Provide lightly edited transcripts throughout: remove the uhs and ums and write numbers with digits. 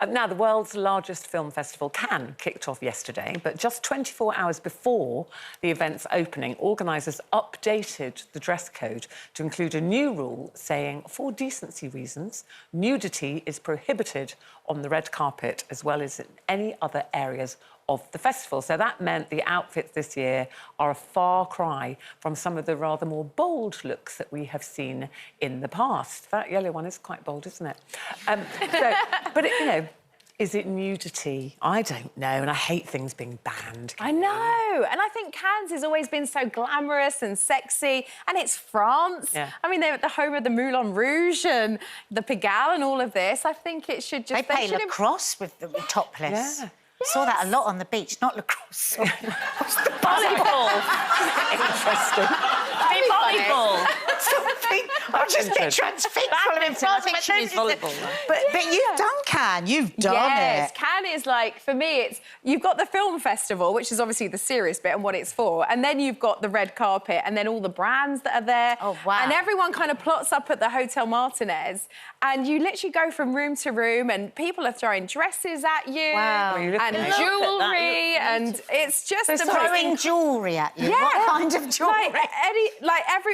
Now, the world's largest film festival, Cannes, kicked off yesterday, but just 24 hours before the event's opening, organisers updated the dress code to include a new rule saying, for decency reasons, nudity is prohibited on the red carpet as well as in any other areas of the festival. So that meant the outfits this year are a far cry from some of the rather more bold looks that we have seen in the past. That yellow one is quite bold, isn't it? Is it nudity? I don't know, and I hate things being banned. I know, and I think Cannes has always been so glamorous and sexy, and it's France. Yeah. I mean, they're at the home of the Moulin Rouge and the Pigalle and all of this. I think it should just... They play lacrosse with the topless. Yeah. Saw that a lot on the beach, not lacrosse. What's the volleyball? Interesting. Volleyball. I'm just a bit transfixed. I think she means volleyball. But you've done Cannes, you've done it. Yes, Cannes is like, for me, it's... You've got the film festival, which is obviously the serious bit and what it's for, and then you've got the red carpet and then all the brands that are there. Oh, wow. And everyone kind of plots up at the Hotel Martinez, and you literally go from room to room and people are throwing dresses at you. Wow. And jewellery, and it's just throwing jewellery at you. Yeah. What kind of jewellery?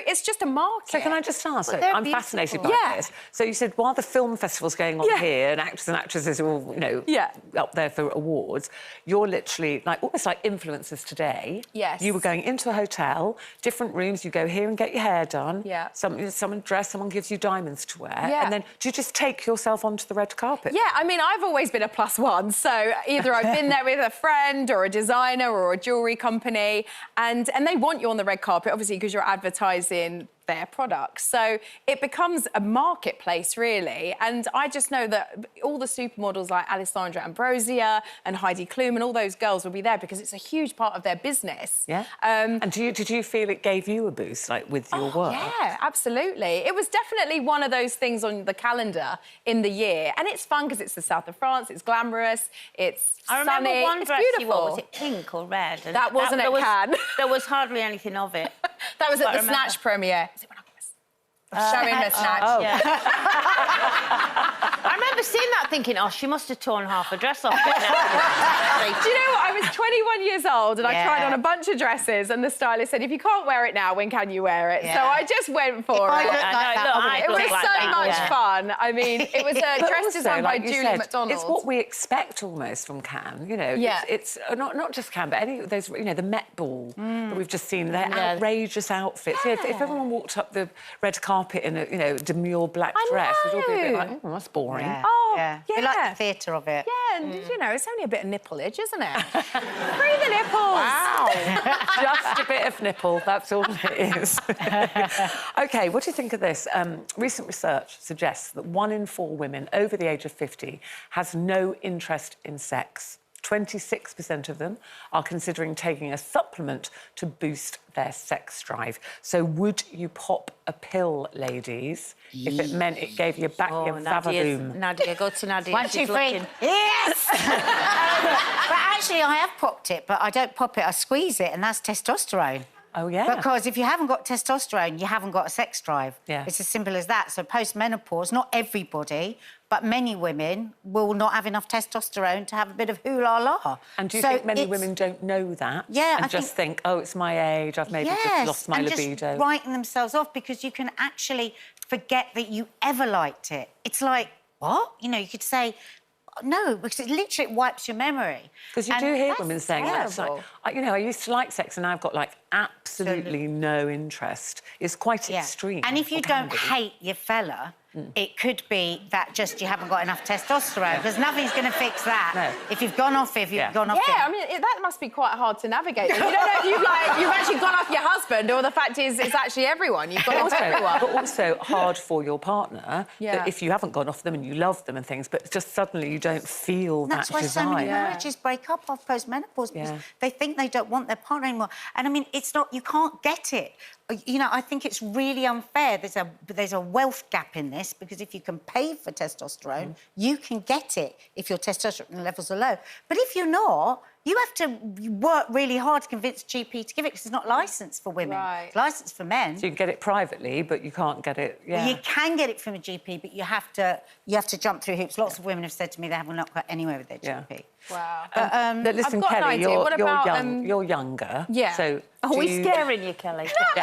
It's just a So can I just ask? Well, I'm fascinated by this. So you said while the film festival's going on here, and actors and actresses are all, up there for awards, you're literally almost like influencers today. Yes. You were going into a hotel, different rooms. You go here and get your hair done. Yeah. Someone dressed. Someone gives you diamonds to wear. Yeah. And then do you just take yourself onto the red carpet? Yeah. I mean, I've always been a +1, so either I've been there with a friend or a designer or a jewellery company, and they want you on the red carpet, obviously, because you're advertising their products. So it becomes a marketplace, really. And I just know that all the supermodels like Alessandra Ambrosia and Heidi Klum and all those girls will be there because it's a huge part of their business. Yeah. And did you feel it gave you a boost, with your work? Yeah, absolutely. It was definitely one of those things on the calendar in the year. And it's fun because it's the south of France, it's glamorous, it's I sunny, remember one it's dress beautiful. you wore, was it pink or red? And that wasn't at Cannes. There was hardly anything of it. That was at the Snatch premiere. Was it when I was showing the Snatch? Oh. Yeah. I remember seeing that thinking, oh, she must have torn half a dress off. Do you know what? I was 21 years old and I tried on a bunch of dresses and the stylist said, if you can't wear it now, when can you wear it? So I just went for it. It was so much fun. I mean, it was a dress designed by Julie McDonald. It's what we expect almost from Cannes, It's not just Cannes, but there's, the Met Ball that we've just seen, their outrageous outfits. If everyone walked up the red carpet in a, demure black dress, we'd all be a bit like, oh, that's boring. Yeah. Oh, yeah. We like the theatre of it. Yeah, and, it's only a bit of nipplage, isn't it? Free the nipples! Wow! Just a bit of nipple, that's all it is. OK, what do you think of this? Recent research suggests that 1 in 4 women over the age of 50 has no interest in sex. 26% of them are considering taking a supplement to boost their sex drive. So would you pop a pill, ladies, if it meant it gave you back your vavaboom? Nadia, go to Nadia. 1, 2, 3. Yes! But actually, I have popped it, but I don't pop it, I squeeze it, and that's testosterone. Oh, yeah? Because if you haven't got testosterone, you haven't got a sex drive. Yeah. It's as simple as that. So post-menopause, not everybody, but many women will not have enough testosterone to have a bit of hoo-la-la. And do you think many women don't know that? Yeah, and just think, oh, it's my age, I've maybe just lost my libido. Just writing themselves off because you can actually forget that you ever liked it. It's like, what? You could say... No, because it literally wipes your memory. Because you do hear women saying that. It's like, I used to like sex and now I've got, absolutely no interest. It's quite extreme. And if you don't hate your fella, it could be that just you haven't got enough testosterone, because nothing's going to fix that. No. If you've gone off it, you've gone off it. Yeah, I mean, that must be quite hard to navigate. You don't know if you've actually gone off your husband, or the fact is it's actually everyone. You've gone off everyone. But also hard for your partner, that if you haven't gone off them and you love them and things, but just suddenly you don't feel that desire. That's why so many marriages break up after post-menopause, because they think they don't want their partner anymore. And, I mean, it's not... You can't get it. I think it's really unfair. There's a wealth gap in this, because if you can pay for testosterone, you can get it if your testosterone levels are low. But if you're not, you have to work really hard to convince a GP to give it because it's not licensed for women. Right. It's licensed for men. So you can get it privately, but you can't get it... Yeah. You can get it from a GP, but you have to jump through hoops. Lots of women have said to me they have not got anywhere with their GP. Wow. But listen, I've got an Kelly, idea. you're, What about, you're younger. yeah. So Are do we you... scaring you, Kelly? No, do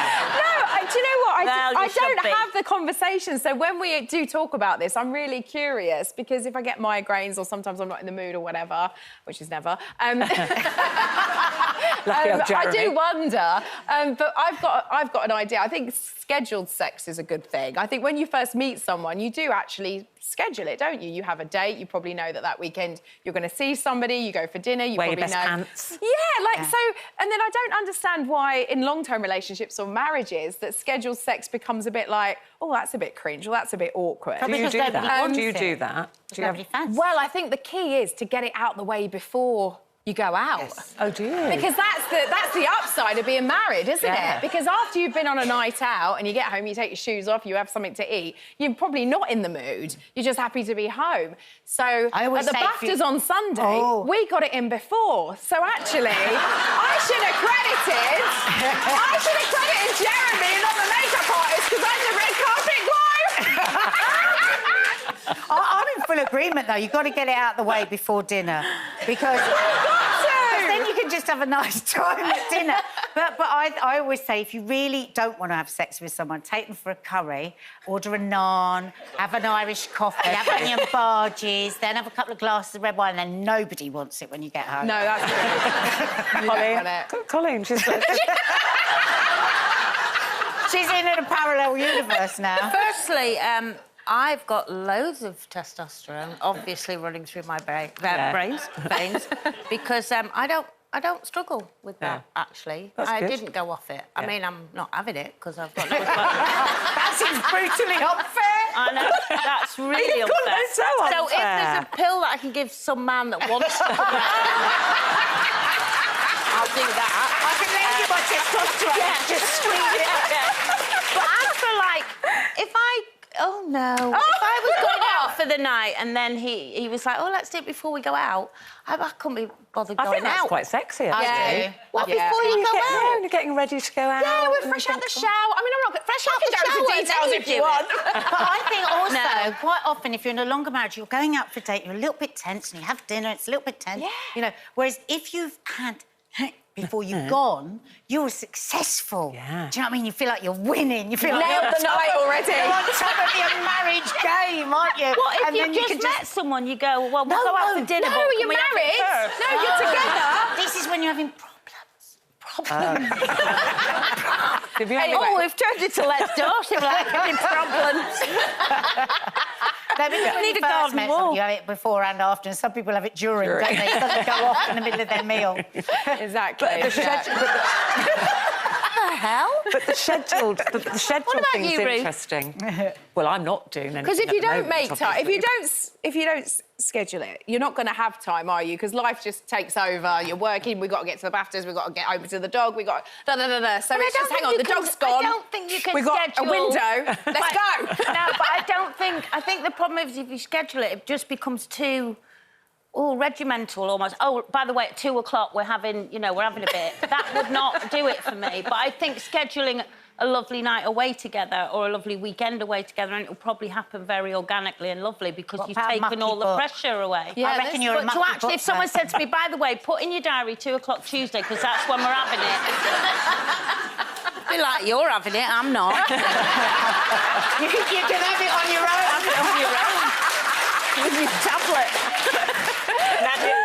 you know what? Well, you I should don't be. have the conversation. So when we do talk about this, I'm really curious because if I get migraines or sometimes I'm not in the mood or whatever, which is never, I do wonder. But I've got an idea. I think scheduled sex is a good thing. I think when you first meet someone, you do actually schedule it, don't you? You have a date. You probably know that weekend you're going to see somebody. You go for dinner. You Wear probably your best know. pants. Yeah, so. And then I don't understand why in long-term relationships or marriages that scheduled sex becomes a bit like, oh, that's a bit cringe, or that's a bit awkward. Do you Because do nobody that? wants Do you it. do that? Do you have... Nobody fancies. Well, I think the key is to get it out the way before you go out. Yes. Oh, do you? Because that's the upside of being married, isn't Yeah. it? Because after you've been on a night out and you get home, you take your shoes off, you have something to eat, you're probably not in the mood. You're just happy to be home. So I always at the say if you- BAFTAs on Sunday, we got it in before. So actually, I should have credited Jeremy and not the makeup artist because I'm the red carpet glow. I'm in full agreement, though. You've got to get it out the way before dinner because then you can just have a nice time at dinner. But I always say, if you really don't want to have sex with someone, take them for a curry, order a naan, have an Irish coffee, have onion barges, then have a couple of glasses of red wine, and then nobody wants it when you get home. No, that's good. Colleen, she's... She's in a parallel universe now. Firstly, I've got loads of testosterone, obviously running through my veins, because I don't struggle with that. Actually, That's I good. didn't go off it. I mean, I'm not having it because I've got no. That seems brutally unfair. I know that's really unfair. so if unfair. there's a pill that I can give some man that wants to, I'll do that. I can lend you my testosterone. Yeah, just squeeze it. But as for like, if I was going out for the night and then he was like, oh, let's do it before we go out, I couldn't be bothered I going think that's out. quite sexy, I actually. do. Well, Yeah. before you go out. You're getting ready to go out. Yeah, we're and fresh out the think, shower. I mean, I'm not fresh out the shower. shower, Into details then if you you do want. But I think also, No. quite often, if you're in a longer marriage, you're going out for a date, you're a little bit tense, and you have dinner, it's a little bit tense. Yeah. You know, whereas if you've had before you've gone, you're successful. Yeah. Do you know what I mean? You feel like you're winning. You feel like Nailed you're the night already. You're on top of your marriage game, aren't you? What if And you then just can met someone, you go, well, we'll No, go out no, for dinner, No, but can you're we have it married. first? No, you're together. This is when you're having problems. Anyway. Oh, we've turned it to Let's Dance. We're like having problems. When you need a first garden met wall. someone, you have it before and after, and some people have it during, don't they? It doesn't go off in the middle of their meal. Exactly. But the scheduled about thing's you, Ruth? interesting. Well, I'm not doing anything. Because if at you the don't moment, make time, obviously. if you don't schedule it, you're not going to have time, are you? Because life just takes over. You're working. We've got to get to the BAFTAs. We've got to get over to the dog. We've got So it's just hang on. The dog's gone. I don't think you can We've got schedule... a window. Let's go. No, but I think the problem is if you schedule it, it just becomes too... Oh, regimental almost. Oh, by the way, at 2 o'clock we're having a bit. That would not do it for me. But I think scheduling a lovely night away together or a lovely weekend away together, and it'll probably happen very organically and lovely because What you've about taken all the mucky pressure away. Yeah, I reckon you're a But to mucky actually, if book someone person. said to me, by the way, put in your diary 2 o'clock Tuesday because that's when we're having it. Be like, you're having it, I'm not. You can have it on your own. Have it on your own. With your tablet.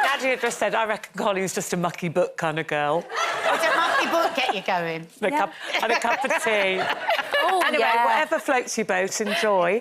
Nadia just said, I reckon Colleen's just a mucky book kind of girl. Does a mucky book get you going? And a cup of tea. Oh, Anyway, yeah. whatever floats your boat, enjoy.